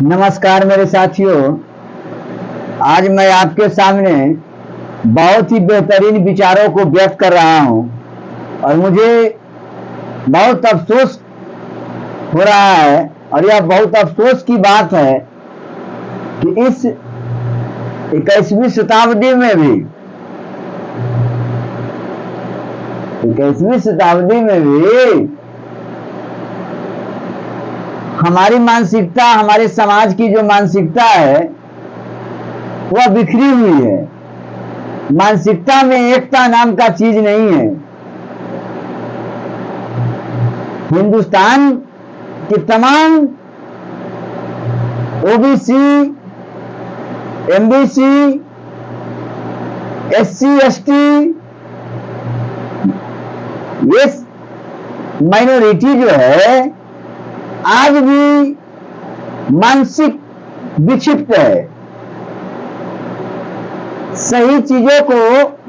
नमस्कार मेरे साथियों। आज मैं आपके सामने बहुत ही बेहतरीन विचारों को व्यक्त कर रहा हूं और मुझे बहुत अफसोस हो रहा है और यह बहुत अफसोस की बात है कि इस 21वीं शताब्दी में भी हमारी मानसिकता, हमारे समाज की जो मानसिकता है वह बिखरी हुई है। मानसिकता में एकता नाम का चीज नहीं है। हिंदुस्तान के तमाम ओबीसी, एमबीसी, एससी, एसटी, ये माइनॉरिटी जो है आज भी मानसिक विक्षिप्त है। सही चीजों को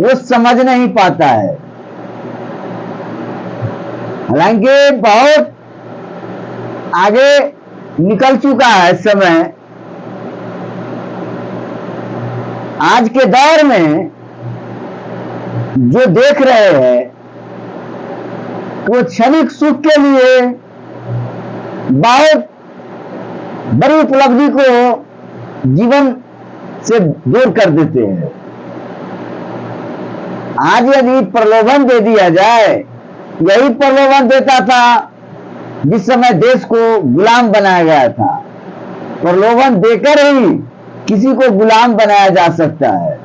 वो समझ नहीं पाता है। हालांकि बहुत आगे निकल चुका है समय। आज के दौर में जो देख रहे हैं वो क्षणिक सुख के लिए बहुत बड़ी उपलब्धि को जीवन से दूर कर देते हैं। आज यदि प्रलोभन दे दिया जाए, यही प्रलोभन देता था जिस समय देश को गुलाम बनाया गया था। प्रलोभन देकर ही किसी को गुलाम बनाया जा सकता है।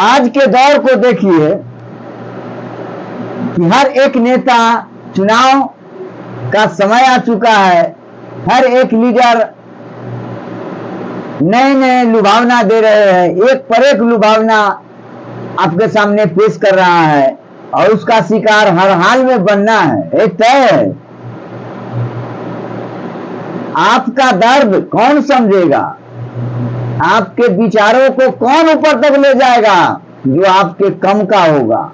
आज के दौर को देखिए कि हर एक नेता, चुनाव का समय आ चुका है, हर एक लीडर नए नए लुभावना दे रहे हैं, एक पर एक लुभावना आपके सामने पेश कर रहा है और उसका शिकार हर हाल में बनना है, एक तय है। आपका दर्द कौन समझेगा? आपके विचारों को कौन ऊपर तक ले जाएगा? जो आपके कम का होगा,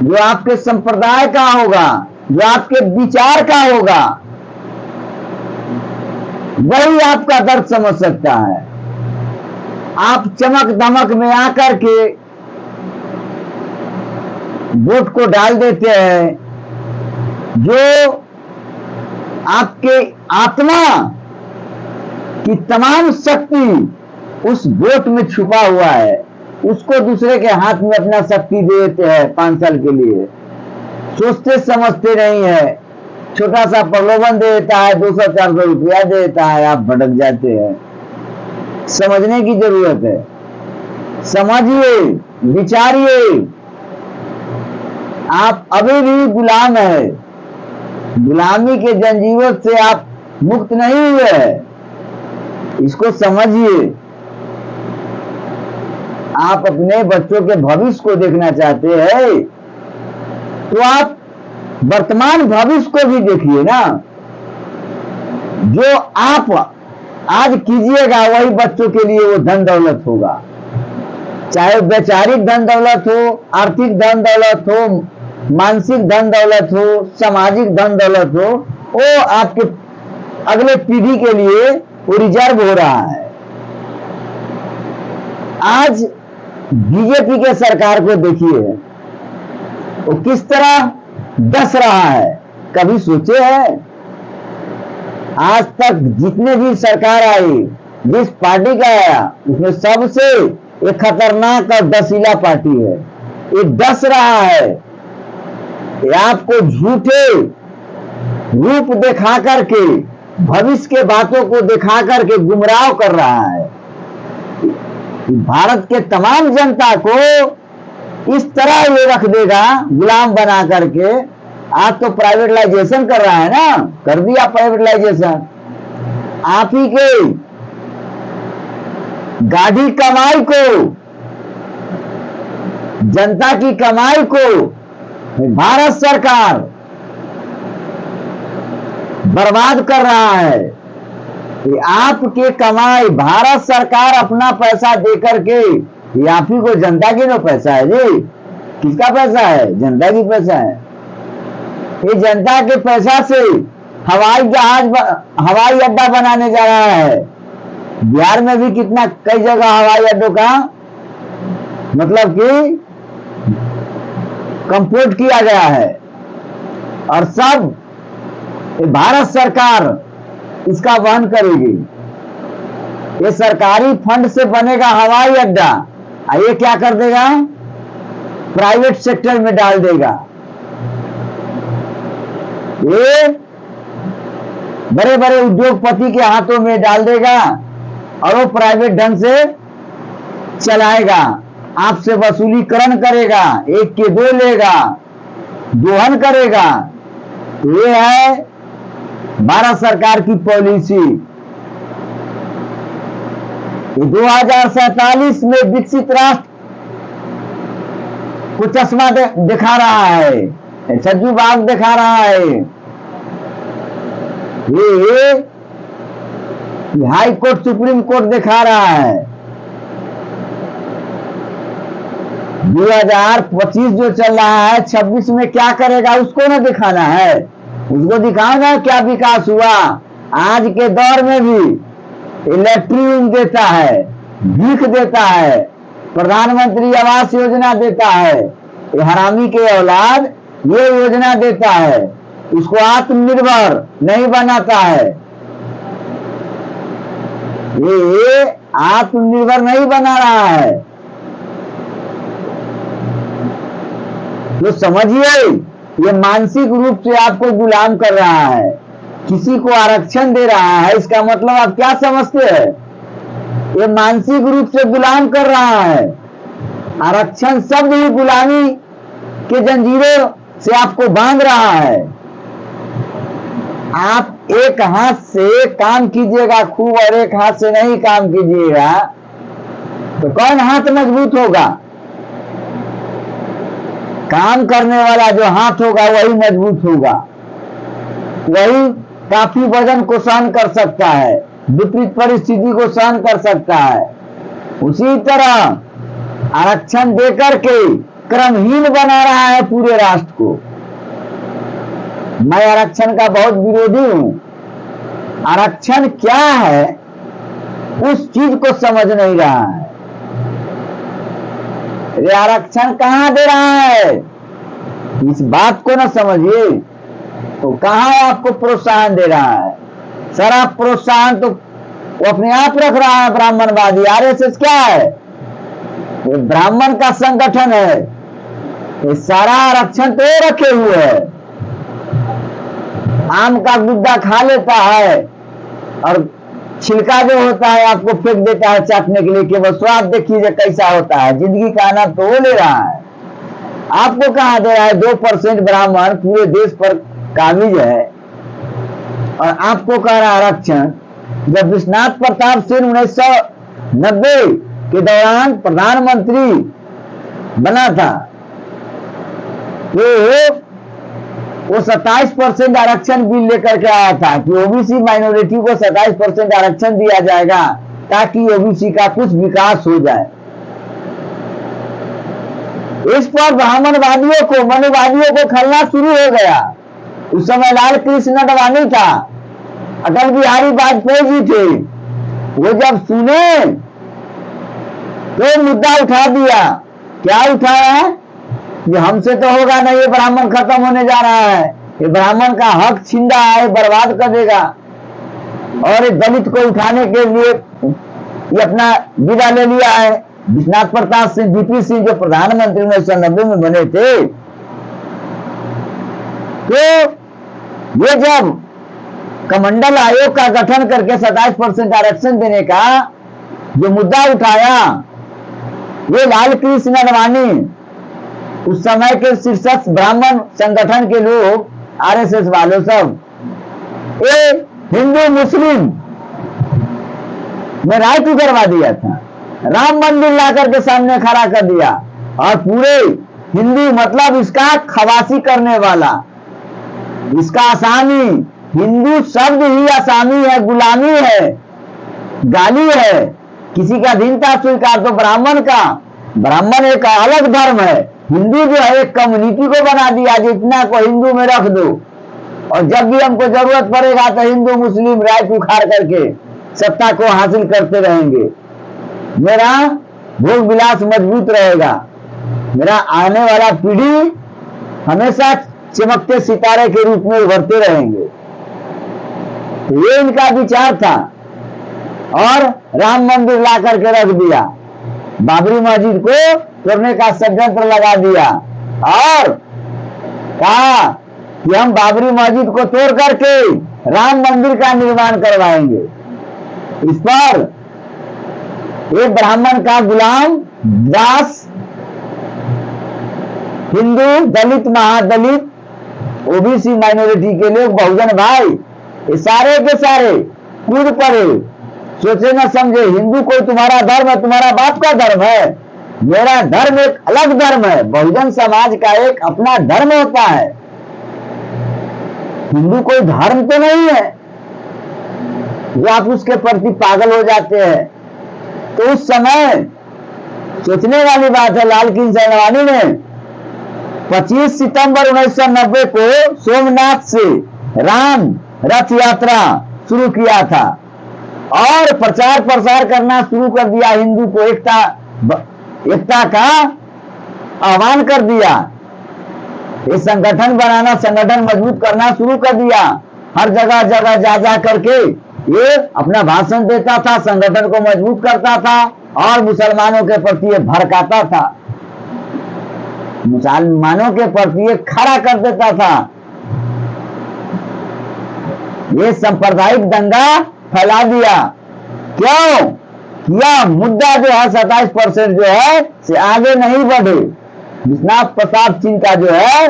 जो आपके संप्रदाय का होगा, जो आपके विचार का होगा, वही आपका दर्द समझ सकता है। आप चमक धमक में आकर के वोट को डाल देते हैं। जो आपके आत्मा की तमाम शक्ति उस वोट में छुपा हुआ है, उसको दूसरे के हाथ में अपना शक्ति दे देते हैं 5 साल के लिए। सोचते समझते नहीं है। छोटा सा प्रलोभन दे देता है, 200-400 रुपया दे देता है, आप भटक जाते हैं। समझने की जरूरत है। समझिए, विचारिए। आप अभी भी गुलाम है। गुलामी के जंजीरों से आप मुक्त नहीं हुए हैं। इसको समझिए। आप अपने बच्चों के भविष्य को देखना चाहते हैं तो आप वर्तमान भविष्य को भी देखिए ना। जो आप आज कीजिएगा वही बच्चों के लिए वो धन दौलत होगा। चाहे वैचारिक धन दौलत हो, आर्थिक धन दौलत हो, मानसिक धन दौलत हो, सामाजिक धन दौलत हो, वो आपके अगले पीढ़ी के लिए वो रिजर्व हो रहा है। आज बीजेपी के सरकार को देखिए, वो किस तरह डस रहा है। कभी सोचे है? आज तक जितने भी सरकार आई, जिस पार्टी का आया, उसमें सबसे एक खतरनाक और डसीला पार्टी है। ये डस रहा है। ये आपको झूठे रूप दिखा करके, भविष्य के बातों को दिखा करके गुमराह कर रहा है। भारत के तमाम जनता को इस तरह ये रख देगा गुलाम बना करके। आज तो प्राइवेटाइजेशन कर रहा है ना, कर दिया प्राइवेटाइजेशन। आप ही के गाढ़ी कमाई को, जनता की कमाई को भारत सरकार बर्बाद कर रहा है। कि आपके कमाई भारत सरकार अपना पैसा देकर के, ये आप ही को जनता की तो पैसा है जी। किसका पैसा है? जनता की पैसा है। ये जनता के पैसा से हवाई अड्डा बनाने जा रहा है। बिहार में भी कितना कई जगह हवाई अड्डों का मतलब कि कंपोर्ट किया गया है, और सब भारत सरकार इसका वहन करेगी। ये सरकारी फंड से बनेगा हवाई अड्डा, और ये क्या कर देगा, प्राइवेट सेक्टर में डाल देगा। ये बड़े बड़े उद्योगपति के हाथों में डाल देगा, और वो प्राइवेट ढंग से चलाएगा, आपसे वसूलीकरण करेगा, एक के दो लेगा, दोहन करेगा। ये है भारत सरकार की पॉलिसी। 2047 में विकसित राष्ट्र को चश्मा दिखा रहा है, सज्जू बाग दिखा रहा है। ये हाई कोर्ट सुप्रीम कोर्ट दिखा रहा है। 2025 जो चल रहा है, 26 में क्या करेगा उसको ना दिखाना है, उसको दिखाना क्या विकास हुआ। आज के दौर में भी इलेक्ट्रिक देता है, भीख देता है, प्रधानमंत्री आवास योजना देता है, ये हरामी के औलाद ये योजना देता है, उसको आत्मनिर्भर नहीं बनाता है। ये आत्मनिर्भर नहीं बना रहा है। तो समझिए, ये मानसिक रूप से आपको गुलाम कर रहा है। किसी को आरक्षण दे रहा है, इसका मतलब आप क्या समझते हैं, ये मानसिक रूप से गुलाम कर रहा है। आरक्षण शब्द ही गुलामी के जंजीरों से आपको बांध रहा है। आप एक हाथ से काम कीजिएगा खूब, और एक हाथ से नहीं काम कीजिएगा, तो कौन हाथ मजबूत होगा? काम करने वाला जो हाथ होगा वही मजबूत होगा, वही काफी वजन को सहन कर सकता है, विपरीत परिस्थिति को सहन कर सकता है। उसी तरह आरक्षण देकर के क्रमहीन बना रहा है पूरे राष्ट्र को। मैं आरक्षण का बहुत विरोधी हूं। आरक्षण क्या है उस चीज को समझ नहीं रहा है। ये आरक्षण कहां दे रहा है, इस बात को ना समझिए, तो कहां आपको प्रोत्साहन दे रहा है? सारा प्रोत्साहन तो वो अपने आप रख रहा है ब्राह्मणवादी। आरएसएस क्या है? ये ब्राह्मण का संगठन है। ये सारा आरक्षण तो रखे हुए है। आम का गुद्दा खा लेता है और छिलका जो होता है आपको फेंक देता है चाटने के लिए, केवल स्वाद देखिए कैसा होता है। जिंदगी का आनंद तो वो ले रहा है, आपको कहां दे रहा है? 2% ब्राह्मण पूरे देश पर काबिज है, और आपको कह रहा आरक्षण। जब विश्वनाथ प्रताप सिंह 1990 के दौरान प्रधानमंत्री बना था, तो वो 27% आरक्षण बिल लेकर के आया था कि ओबीसी माइनॉरिटी को 27% आरक्षण दिया जाएगा ताकि ओबीसी का कुछ विकास हो जाए। इस पर ब्राह्मणवादियों को, मनुवादियों को खलना शुरू हो गया। उस समय लाल कृष्ण अडवाणी था, अटल बिहारी वाजपेयी जी थे। वो जब सुने तो मुद्दा उठा दिया। क्या उठाया? कि हमसे तो होगा नहीं, ये ब्राह्मण खत्म होने जा रहा है, ये ब्राह्मण का हक छीन रहा है, बर्बाद कर देगा। और एक दलित को उठाने के लिए ये अपना विदा ले लिया है। विश्वनाथ प्रताप सिंह, वीपी सिंह जो प्रधानमंत्री 1990 में बने थे, तो ये जब कमंडल आयोग का गठन करके 27% आरक्षण देने का जो मुद्दा उठाया, ये लाल कृष्ण अडवाणी, उस समय के शीर्षस्थ ब्राह्मण संगठन के लोग, आरएसएस वालों सब, ये हिंदू मुस्लिम में राय करवा दिया था। राम मंदिर ला करके सामने खड़ा कर दिया, और पूरे हिंदू मतलब इसका खवासी करने वाला, इसका आसामी, हिंदू शब्द ही आसामी है, गुलामी है, गाली है। किसी का दीनता स्वीकार तो ब्राह्मण का, ब्राह्मण एक अलग धर्म है। हिंदू जो है एक कम्युनिटी को बना दिया, जितना को हिंदू में रख दो, और जब भी हमको जरूरत पड़ेगा तो हिंदू मुस्लिम राइट उखाड़ करके सत्ता को हासिल करते रहेंगे। मेरा भोग विलास मजबूत रहेगा, मेरा आने वाला पीढ़ी हमेशा चमकते सितारे के रूप में उभरते रहेंगे। तो ये इनका विचार था और राम मंदिर ला करके रख दिया, बाबरी मस्जिद को तोड़ने का षड्यंत्र लगा दिया और कहा कि हम बाबरी मस्जिद को तोड़ करके राम मंदिर का निर्माण करवाएंगे। इस पर एक ब्राह्मण का गुलाम दास, हिंदू, दलित, महादलित, ओबीसी माइनॉरिटी के लोग, बहुजन भाई, ये सारे के सारे कूद पड़े, सोचे न समझे। हिंदू कोई तुम्हारा धर्म है, तुम्हारा बाप का धर्म है, मेरा धर्म एक अलग धर्म है। बहुजन समाज का एक अपना धर्म होता है, हिंदू कोई धर्म तो नहीं है जो आप उसके प्रति पागल हो जाते हैं। तो उस समय सोचने वाली बात है, लाल किशन अडवाणी ने 25 सितंबर 1990 को सोमनाथ से राम रथ यात्रा शुरू किया था और प्रचार प्रसार करना शुरू कर दिया, हिंदू को एकता का आह्वान कर दिया, ये संगठन बनाना, संगठन मजबूत करना शुरू कर दिया। हर जगह जगह जा जा करके ये अपना भाषण देता था, संगठन को मजबूत करता था और मुसलमानों के प्रति ये भड़काता था, मुसलमानों के प्रति ये खड़ा कर देता था। ये सांप्रदायिक दंगा फैला दिया। क्यों किया? मुद्दा जो है 27% जो है से आगे नहीं बढ़े। विश्वनाथ प्रताप सिंह का जो है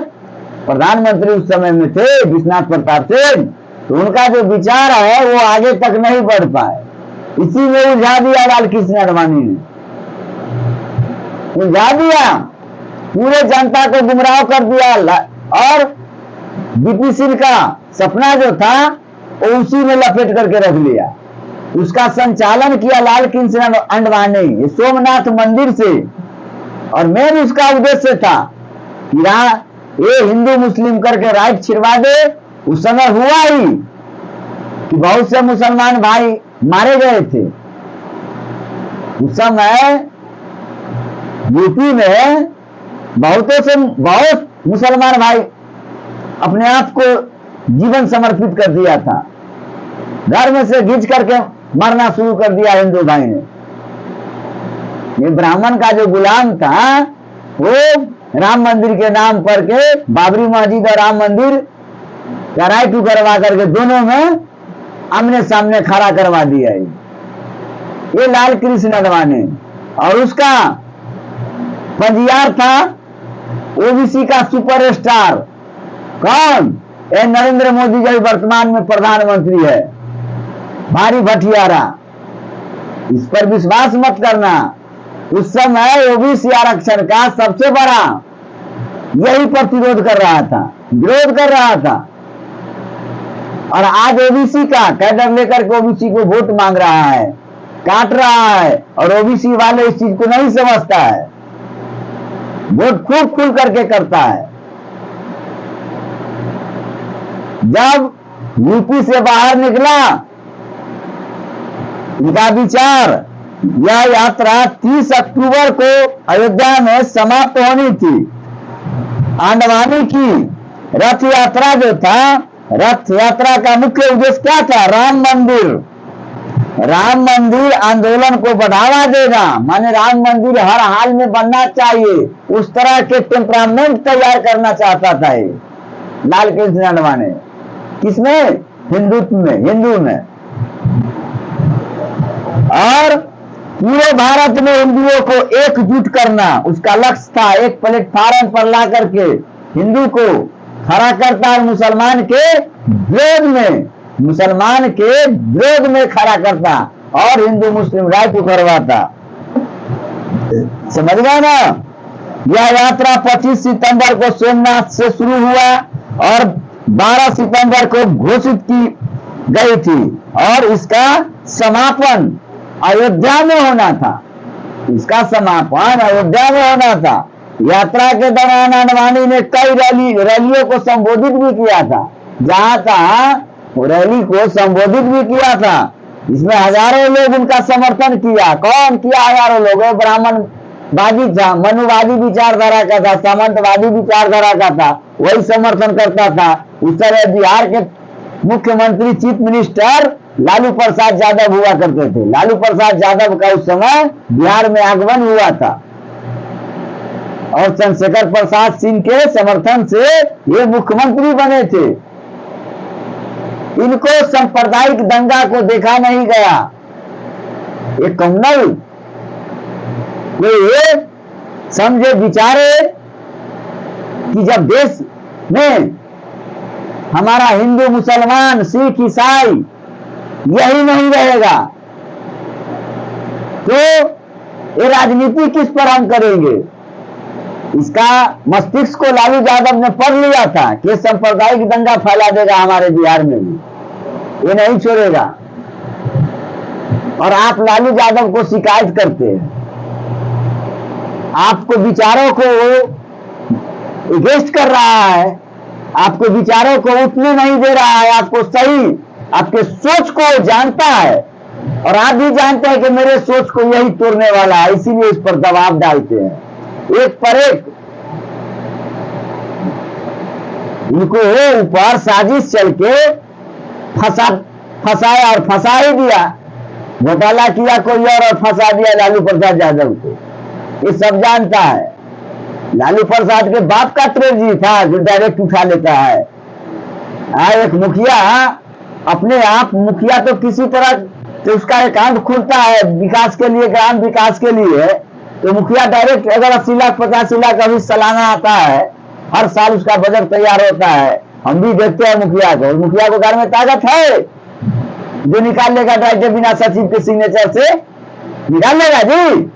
प्रधानमंत्री उस समय में थे, विश्वनाथ प्रताप सिंह, तो उनका जो विचार है वो आगे तक नहीं बढ़ पाए। इसी में उलझा दिया लाल कृष्ण आडवाणी ने, उलझा दिया, पूरे जनता को गुमराह कर दिया और बीपी सिंह का सपना जो था वो उसी में लपेट करके रख लिया। उसका संचालन किया लाल कृष्ण आडवाणी सोमनाथ मंदिर से और मेन उसका उद्देश्य था कि ये हिंदू मुस्लिम करके राइट छिड़वा दे। उस समय हुआ ही कि बहुत से मुसलमान भाई मारे गए थे। उस समय यूपी में बहुत मुसलमान भाई अपने आप को जीवन समर्पित कर दिया था, घर में से घिंच करके मरना शुरू कर दिया हिंदू भाई ने। ये ब्राह्मण का जो गुलाम था वो राम मंदिर के नाम पर के बाबरी मस्जिद और राम मंदिर का राइट करवा करके दोनों में आमने सामने खड़ा करवा दिया। ये लाल कृष्ण आडवाणी और उसका पंजियार था ओबीसी का सुपरस्टार कौन? नरेंद्र मोदी जो वर्तमान में प्रधानमंत्री है, भारी भटियारा। इस पर विश्वास मत करना। उस समय ओबीसी आरक्षण का सबसे बड़ा यही प्रतिरोध कर रहा था, विरोध कर रहा था और आज ओबीसी का कैडर लेकर के ओबीसी को वोट मांग रहा है, काट रहा है और ओबीसी वाले इस चीज को नहीं समझता है, वोट खूब खुल करके करता है। जब यूपी से बाहर निकला इनका विचार, यह यात्रा 30 अक्टूबर को अयोध्या में समाप्त होनी थी। आडवाणी की रथ यात्रा जो था, रथ यात्रा का मुख्य उद्देश्य क्या था? राम मंदिर आंदोलन को बढ़ावा देना, माने राम मंदिर हर हाल में बनना चाहिए, उस तरह के टेम्परामेंट तैयार करना चाहता था ये लाल कृष्ण आडवाणी। किसमें? हिंदुत्व में, हिंदू में। और पूरे भारत में हिंदुओं को एकजुट करना उसका लक्ष्य था। एक प्लेटफार्म पर ला करके हिंदू को खड़ा करता और मुसलमान के विरोध में खड़ा करता और हिंदू मुस्लिम राइट करवाता। समझ गए ना? यह यात्रा 25 सितंबर को सोमनाथ से शुरू हुआ और 12 सितंबर को घोषित की गई थी और इसका समापन अयोध्या में होना था। इसका समापन अयोध्या में होना था। यात्रा के दौरान आडवाणी ने कई रैलियों को संबोधित भी किया था। जहां तहां रैली को संबोधित भी किया था। इसमें हजारों लोग उनका समर्थन किया। कौन किया? हजारों लोग। ब्राह्मणवादी था, मनुवादी विचारधारा का था, सामंतवादी विचारधारा का था, वही समर्थन करता था। उस तरह बिहार के मुख्यमंत्री चीफ मिनिस्टर लालू प्रसाद यादव हुआ करते थे। लालू प्रसाद यादव का उस समय बिहार में आगमन हुआ था और चंद्रशेखर प्रसाद सिंह के समर्थन से ये मुख्यमंत्री बने थे। इनको सांप्रदायिक दंगा को देखा नहीं गया। ये कम्युनल ये समझे विचारे कि जब देश में हमारा हिंदू मुसलमान सिख ईसाई यही नहीं रहेगा तो ये राजनीति किस पर हम करेंगे। इसका मस्तिष्क को लालू यादव ने पढ़ लिया था कि सांप्रदायिक दंगा फैला देगा हमारे बिहार में भी, ये नहीं छोड़ेगा। और आप लालू यादव को शिकायत करते हैं, आपको विचारों को एगेंस्ट कर रहा है, आपको विचारों को उठने नहीं दे रहा है, आपको सही आपके सोच को जानता है और आप भी जानते हैं कि मेरे सोच को यही तोड़ने वाला है, इसीलिए इस पर दबाव डालते हैं एक पर एक। इनको ऊपर साजिश चल के फंसाया और फंसा ही दिया। घोटाला किया कोई और फंसा दिया लालू प्रसाद यादव को, ये सब जानता है। लालू प्रसाद के बाप का त्रेजी था जो डायरेक्ट उठा लेता है। एक मुखिया अपने आप मुखिया तो किसी तरह तो उसका अकाउंट खुलता है विकास के लिए, ग्राम विकास के लिए, तो मुखिया डायरेक्ट अगर 80 लाख 85 लाख अभी सालाना आता है, हर साल उसका बजट तैयार होता है। हम भी देखते हैं मुखिया को घर में ताकत है जो निकाल लेगा डायरेक्ट बिना सचिव के सिग्नेचर से निकाल लेगा जी।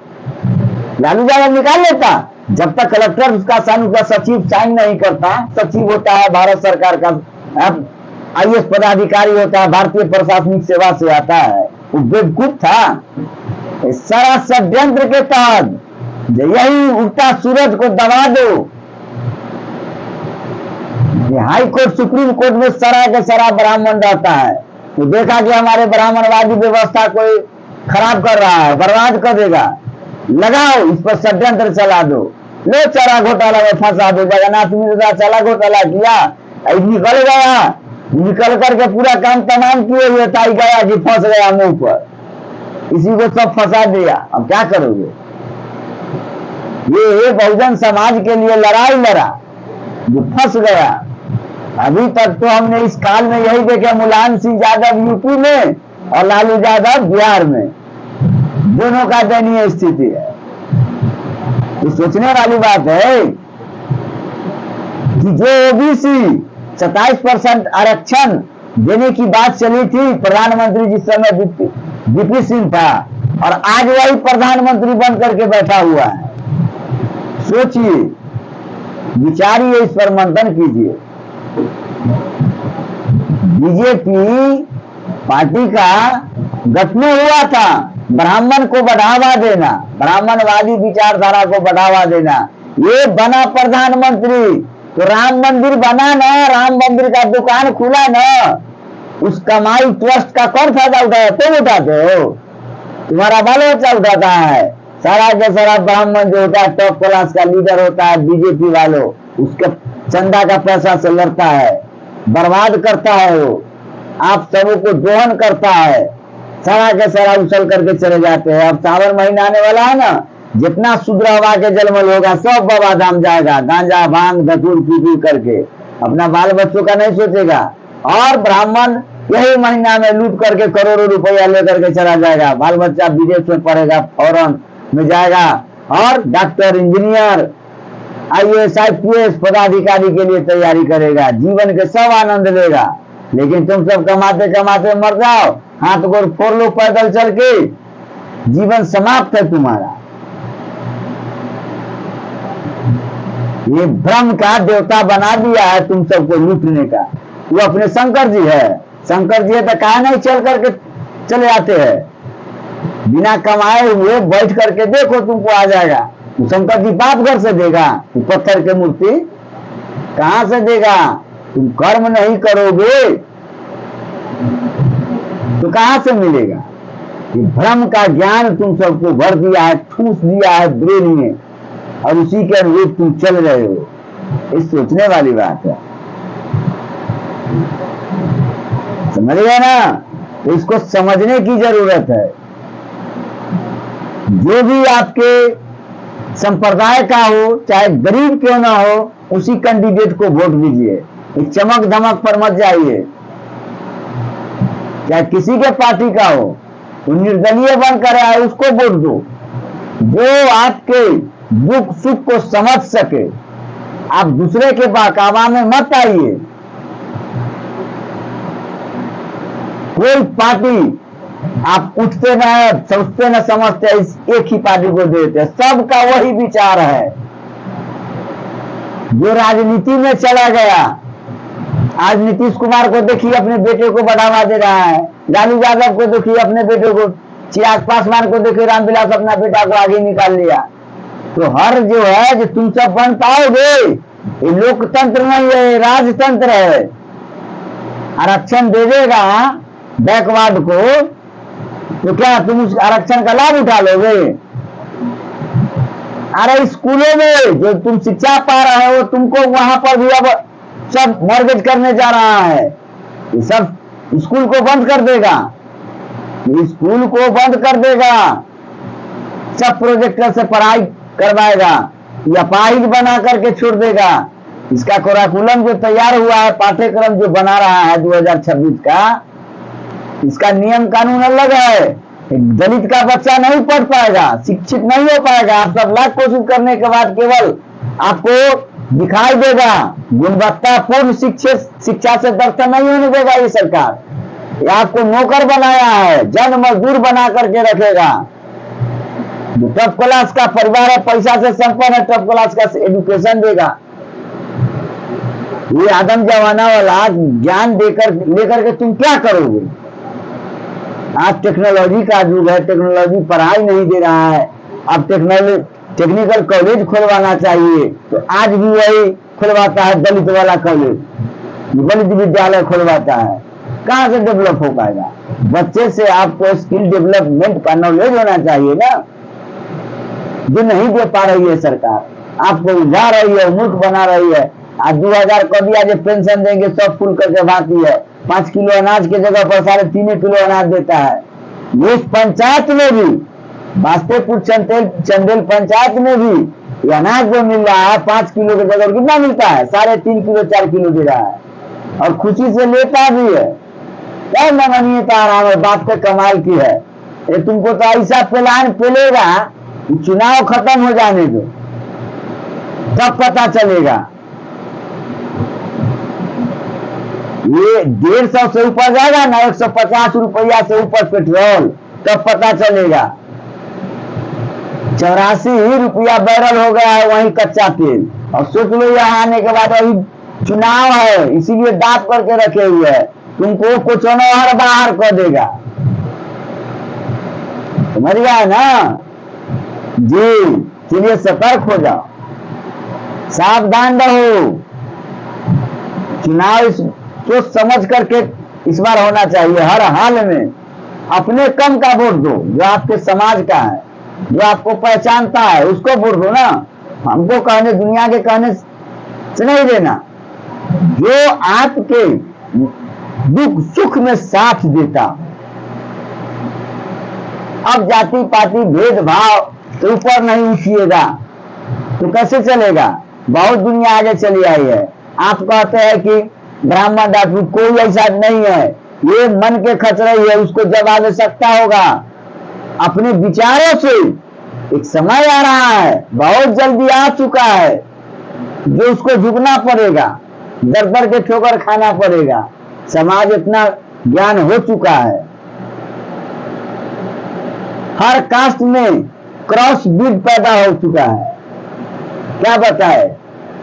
लालू यादव निकाल लेता जब तक कलेक्टर उसका सचिव साइन नहीं करता। सचिव होता है भारत सरकार का, IAS पदाधिकारी होता है, भारतीय प्रशासनिक सेवा से आता है। वो बेवकूफ था। सारा षड्यंत्र के तहत यही उगता सूरज को दबा दो। हाई कोर्ट सुप्रीम कोर्ट में सारा के सारा ब्राह्मण रहता है, तो देखा कि हमारे ब्राह्मणवादी व्यवस्था कोई खराब कर रहा है, बर्बाद कर देगा, लगाओ इस पर षड्यंत्र चला दो, लो चारा घोटाला में फंसा दो। जगन्नाथ मिश्रा चारा घोटाला किया, निकल गया, निकल करके पूरा काम तमाम किए हुए था, गया कि फंस गया मुंह पर, इसी को सब फंसा दिया। अब क्या करोगे। ये बहुजन समाज के लिए लड़ाई लड़ा जो फंस गया। अभी तक तो हमने इस काल में यही देखे, मुलायम सिंह यादव यूपी में और लालू यादव बिहार में, दोनों का दयनीय स्थिति है। तो सोचने वाली बात है कि जो ओबीसी 27% आरक्षण देने की बात चली थी, प्रधानमंत्री जिस समय वीपी सिंह था, और आज वही प्रधानमंत्री बन करके बैठा हुआ है। सोचिए, विचारिए, इस पर मंथन कीजिए। बीजेपी पार्टी का गठन हुआ था ब्राह्मण को बढ़ावा देना, ब्राह्मणवादी विचारधारा को बढ़ावा देना। ये बना प्रधानमंत्री तो राम मंदिर बना ना, राम मंदिर का दुकान खुला ना, उस कमाई ट्रस्ट का कौन फायदा उठाया? तुम उठाते हो, तुम्हारा बाल बच्चा उठाता है। सारा का सारा ब्राह्मण जो होता है टॉप क्लास का लीडर होता है, बीजेपी वालों उसके चंदा का पैसा से लड़ता है, बर्बाद करता है, वो आप सबों को दोहन करता है, सारा के सारा उछल करके चले जाते हैं। अब सावन महीना आने वाला है ना, जितना शुद्र हवा के जलमल होगा सब बाबा धाम जाएगा, गांजा भांग धतूर पी करके, अपना बाल बच्चों का नहीं सोचेगा। और ब्राह्मण यही महीना में लूट करके करोड़ों रुपया लेकर के चला जाएगा, बाल बच्चा विदेश में पढ़ेगा, फॉरेन में जाएगा, और डॉक्टर इंजीनियर IAS IPS पदाधिकारी के लिए तैयारी करेगा, जीवन के सब आनंद लेगा। लेकिन तुम सब कमाते कमाते मर जाओ, हाथ गोड़ फोड़ लो पैदल चल के, जीवन समाप्त है तुम्हारा। ये भ्रम का देवता बना दिया है तुम सबको लूटने का। वो अपने शंकर जी है, शंकर जी है तो कहा नहीं चल करके चले आते हैं, बिना कमाए हुए बैठ करके देखो तुमको आ जाएगा। शंकर जी बाप घर से देगा, पत्थर के मूर्ति कहां से देगा? तुम कर्म नहीं करोगे तो कहां से मिलेगा? ये भ्रम का ज्ञान तुम सबको भर दिया है, ठूस दिया है ब्रेन में, और उसी के अनुरूप तुम चल रहे हो। ये सोचने वाली बात है, समझ गए ना? तो इसको समझने की जरूरत है। जो भी आपके संप्रदाय का हो, चाहे गरीब क्यों ना हो, उसी कैंडिडेट को वोट दीजिए। चमक धमक पर मत जाइए, चाहे किसी के पार्टी का हो, वो निर्दलीय बनकर आए, उसको वोट दो। जो आपके दुख सुख को समझ सके। आप दूसरे के बहकावा में मत आइए। कोई पार्टी आप उठते न सोचते न समझते, इस एक ही पार्टी को देते, सबका वही विचार है। जो राजनीति में चला गया, आज नीतीश कुमार को देखिए अपने बेटे को बढ़ावा दे रहा है, लालू यादव को देखिए अपने बेटे को, चिराग पासवान को देखिए रामविलास अपना बेटा को आगे निकाल लिया। तो हर जो है जो तुम सब बन पाओगे, ये लोकतंत्र नहीं है, राजतंत्र है। आरक्षण दे देगा बैकवर्ड को, तो क्या तुम उस आरक्षण का लाभ उठा लोगे? अरे स्कूलों में जो तुम शिक्षा पा रहे हो, तुमको वहां पर भी अब सब मॉर्गेज करने जा रहा है। ये सब स्कूल को बंद कर देगा, स्कूल को बंद कर देगा, सब प्रोजेक्टर से पढ़ाई करवाएगा या अपाहिज बना करके छोड़ देगा। इसका करिकुलम जो तैयार हुआ है, पाठ्यक्रम जो बना रहा है 2026 का, इसका नियम कानून अलग है। दलित का बच्चा नहीं पढ़ पाएगा, शिक्षित नहीं हो पाएगा। आप सब लाख कोशिश करने के बाद केवल आपको दिखाई देगा। गुणवत्तापूर्ण शिक्षा से दर्शन नहीं होने देगा ये सरकार। ये आपको नौकर बनाया है, जन मजदूर बना करके रखेगा। जो टॉप क्लास का परिवार है, पैसा से संपन्न है, टॉप क्लास का एजुकेशन देगा। ये आदम जमाना वाला ज्ञान देकर लेकर के तुम क्या करोगे? आज टेक्नोलॉजी का युग है, टेक्नोलॉजी पढ़ाई नहीं दे रहा है। अब टेक्निकल कॉलेज खुलवाना चाहिए, तो आज भी वही खुलवाता है दलित वाला कॉलेज, दलित विद्यालय खुलवाता है। कहां से डेवलप हो पाएगा? बच्चे से आपको स्किल डेवलपमेंट का नॉलेज होना चाहिए ना, जो नहीं दे पा रही है सरकार। आपको उलझा रही है, मूर्ख बना रही है। आज 2000 कर दिया, जो पेंशन देंगे सब फुल करके भाती है। 5 किलो अनाज के जगह पर 3.5 किलो अनाज देता है। ये पंचायत में भी, बास्तेपुर चंदेल पंचायत में भी अनाज जो मिल रहा है 5 किलो के जगह कितना मिलता है? 3.5 किलो 4 किलो दे रहा है, और खुशी से लेता भी है। क्या नमनीयता आराम है, बात पे कमाल की है। ये तुमको तो ऐसा प्लान पेलेगा, चुनाव खत्म हो जाने दो तब पता चलेगा। ये 150 से ऊपर जाएगा ना, 150 रुपया से ऊपर पेट्रोल, तब पता चलेगा। 84 रुपया बैरल हो गया है वही कच्चा तेल। और सोच लो यहाँ आने के बाद अभी चुनाव है, इसीलिए दाप करके रखे हुए है। तुमको कुछ हर बाहर कर देगा, समझ गया ना जी? चलिए सतर्क हो जाओ, सावधान रहो। चुनाव सोच समझ करके इस बार होना चाहिए। हर हाल में अपने कम का वोट दो, जो आपके समाज का है, जो आपको पहचानता है, उसको वोट दो ना। हमको कहने, दुनिया के कहने से नहीं देना। जो आपके दुख सुख में साथ देता। अब जाति पाति भेदभाव से ऊपर नहीं उठिएगा तो कैसे चलेगा? बहुत दुनिया आगे चली आई है। आप कहते हैं कि ब्राह्मण राजपूत, कोई ऐसा नहीं है। ये मन के खचरई है, उसको जब आवश्यकता होगा अपने विचारों से। एक समय आ रहा है, बहुत जल्दी आ चुका है, जो उसको झुकना पड़ेगा, दर दर के ठोकर खाना पड़ेगा। समाज इतना ज्ञान हो चुका है। हर कास्ट में क्रॉस ब्रीड पैदा हो चुका है। क्या बताए?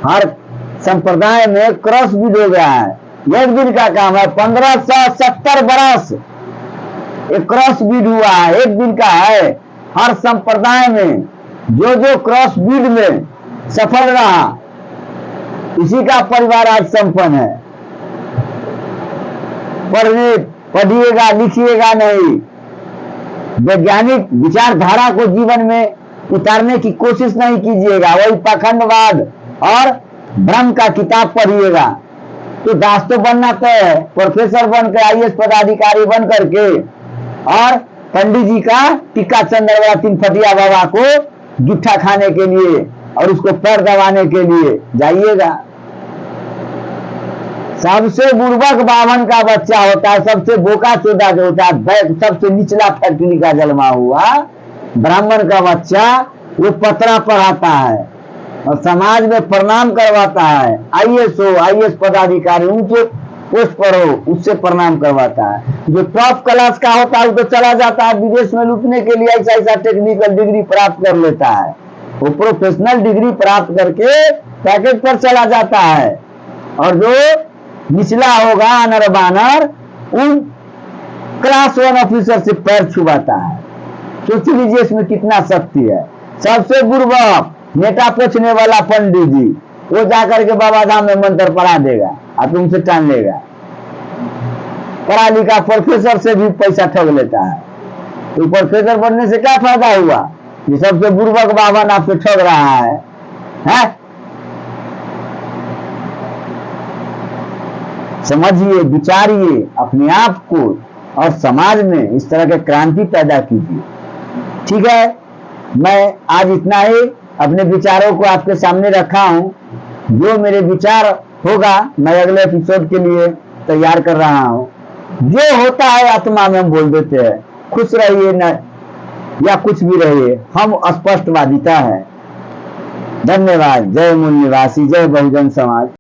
हर संप्रदाय में क्रॉस ब्रीड हो गया है। एक दिन का काम है, 1570 बरस एक क्रॉस ब्रीड हुआ है, एक दिन का है। हर संप्रदाय में जो क्रॉस ब्रीड में सफल रहा, इसी का परिवार आज संपन्न है। पढ़िएगा लिखिएगा नहीं, वैज्ञानिक विचारधारा को जीवन में उतारने की कोशिश नहीं कीजिएगा, वही पाखंडवाद और भ्रम का किताब पढ़िएगा तो दास तो बनना तय है। प्रोफेसर बनकर, आईएएस पदाधिकारी बन करके और पंडित जी का टिक्का चंद्रवाला तीन फटिया बाबा को जुट्ठा खाने के लिए और उसको पैर दबाने के लिए जाइएगा। सबसे बुर्बक बावन का बच्चा होता है, सबसे बोका चोदा जो होता है, सबसे निचला फैक्ट्री का जन्मा हुआ ब्राह्मण का बच्चा, वो पतरा पढ़ाता है और समाज में प्रणाम करवाता है। आईएएस हो, आईएएस पदाधिकारी ऊंचे पोस्ट पर हो, उससे प्रणाम करवाता है। जो टॉप क्लास का होता है वो तो चला जाता है विदेश में लूटने के लिए, ऐसा ऐसा टेक्निकल डिग्री प्राप्त कर लेता है, वो प्रोफेशनल डिग्री प्राप्त करके पैकेज पर चला जाता है। और जो निचला होगा अनर बानर, उन क्लास 1 ऑफिसर से पैर छुआता है। सोच लीजिए इसमें कितना शक्ति है। सबसे बुर्बक नेता पोछने वाला पंडित जी, वो जाकर के बाबा धाम में मंत्र पढ़ा देगा और तुमसे टान लेगा। पढ़ा लिखा प्रोफेसर से भी पैसा ठग लेता है। तो प्रोफेसर बनने से क्या फायदा हुआ? ये सबसे बुर्बक बावन आपसे ठग रहा है, हैं? समझिए, विचारिए अपने आप को और समाज में इस तरह के क्रांति पैदा कीजिए। ठीक है, मैं आज इतना ही अपने विचारों को आपके सामने रखा हूं। जो मेरे विचार होगा मैं अगले एपिसोड के लिए तैयार कर रहा हूं। जो होता है आत्मा में हम बोल देते हैं। खुश रहिए न या कुछ भी रहिए, हम स्पष्टवादिता है। धन्यवाद। जय मूल निवासी, जय बहुजन समाज।